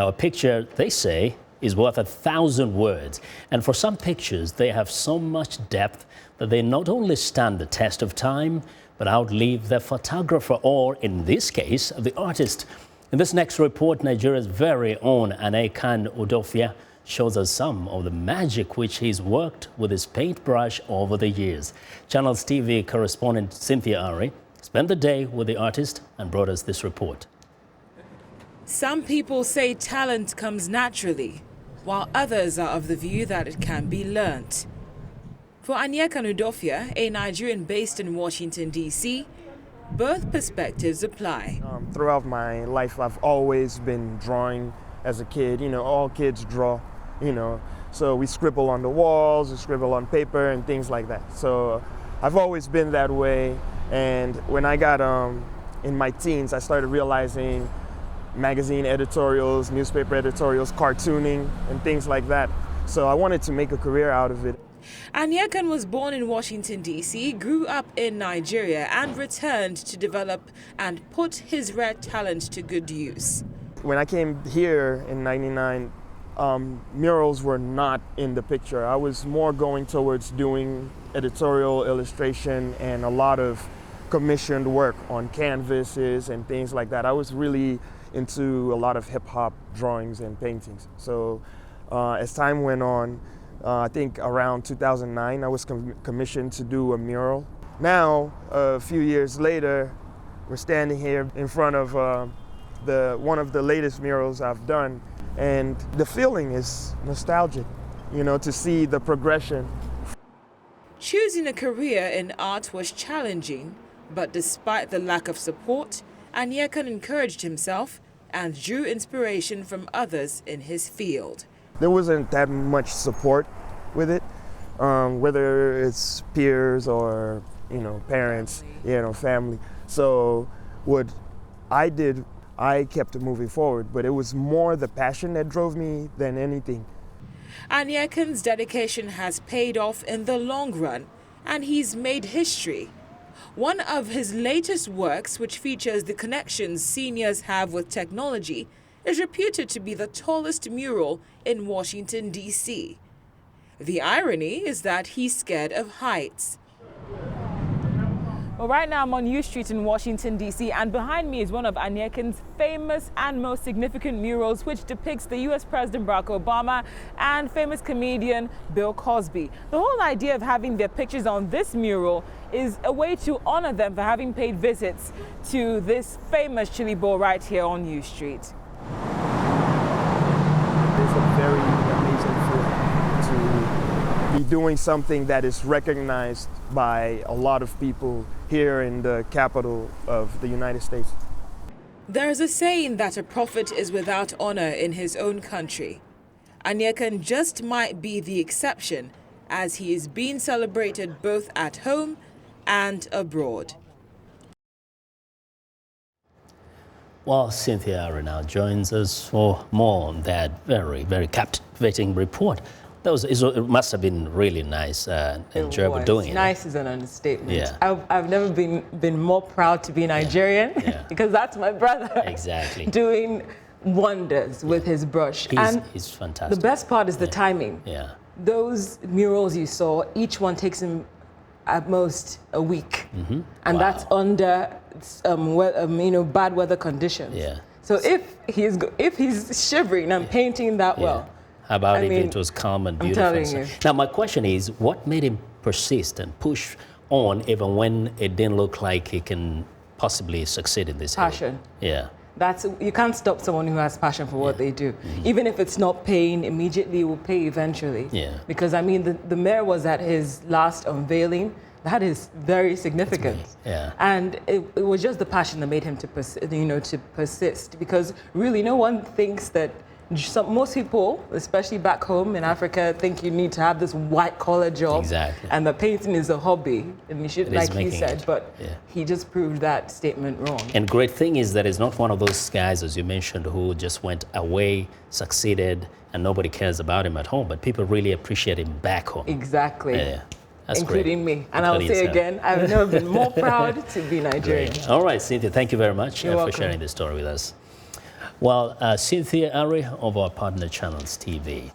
Now, a picture, they say, is worth 1,000 words. And for some pictures, they have so much depth that they not only stand the test of time, but outlive their photographer, or in this case, the artist. In this next report, Nigeria's very own Aniekan Udofia shows us some of the magic which he's worked with his paintbrush over the years. Channels TV correspondent Cynthia Areh spent the day with the artist and brought us this report. Some people say talent comes naturally, while others are of the view that it can be learnt. For Aniekan Udofia, a Nigerian based in Washington, D.C., both perspectives apply. Throughout my life, I've always been drawing as a kid. All kids draw, So we scribble on the walls, we scribble on paper and things like that. So I've always been that way. And when I got in my teens, I started realizing magazine editorials, newspaper editorials, cartooning, and things like that. So I wanted to make a career out of it. Aniekan was born in Washington, D.C., grew up in Nigeria, and returned to develop and put his rare talent to good use. When I came here in '99, murals were not in the picture. I was more going towards doing editorial illustration and a lot of commissioned work on canvases and things like that. I was really into a lot of hip-hop drawings and paintings. So as time went on, I think around 2009, I was commissioned to do a mural. Now, a few years later, we're standing here in front of one of the latest murals I've done, and the feeling is nostalgic, to see the progression. Choosing a career in art was challenging, but despite the lack of support, Aniekan encouraged himself and drew inspiration from others in his field. There wasn't that much support with it, whether it's peers or parents, family. So what I did, I kept moving forward, but it was more the passion that drove me than anything. Aniekan's dedication has paid off in the long run, and he's made history. One of his latest works, which features the connections seniors have with technology, is reputed to be the tallest mural in Washington, D.C. The irony is that he's scared of heights. Well, right now I'm on U Street in Washington, D.C., and behind me is one of Aniekan's famous and most significant murals, which depicts the U.S. President Barack Obama and famous comedian Bill Cosby. The whole idea of having their pictures on this mural is a way to honor them for having paid visits to this famous chili bowl right here on U Street. It's a very amazing feeling to be doing something that is recognized by a lot of people here in the capital of the United States. There's a saying that a prophet is without honor in his own country. Aniekan just might be the exception, as he is being celebrated both at home and abroad. Well, Cynthia Areh now joins us for more on that very, very captivating report. It must have been really nice and enjoyable doing it. Nice is an understatement. Yeah. I've never been more proud to be Nigerian, because that's my brother. Exactly. Doing wonders with his brush. He's fantastic. The best part is the timing. Yeah. Those murals you saw, each one takes him at most a week. Mm-hmm. And that's under bad weather conditions. Yeah. So if he's shivering and painting that well, how about if it was calm and beautiful? I'm telling you. Now, my question is, what made him persist and push on even when it didn't look like he can possibly succeed in this Passion. area? You can't stop someone who has passion for what they do. Mm-hmm. Even if it's not paying immediately, it will pay eventually. Yeah. Because the mayor was at his last unveiling. That is very significant. Yeah. And it was just the passion that made him to persist. Because really, no one thinks that. Most people, especially back home in Africa, think you need to have this white-collar job. Exactly. And the painting is a hobby, and you should, like he said, but he just proved that statement wrong. And great thing is that he's not one of those guys, as you mentioned, who just went away, succeeded, and nobody cares about him at home, but people really appreciate him back home. Exactly. Yeah. That's including great. me. And I'll say again, I've never been more proud to be Nigerian. Great. All right, Cynthia, thank you very much You're for welcome. sharing this story with us. Well, Cynthia Areh of our partner channels TV.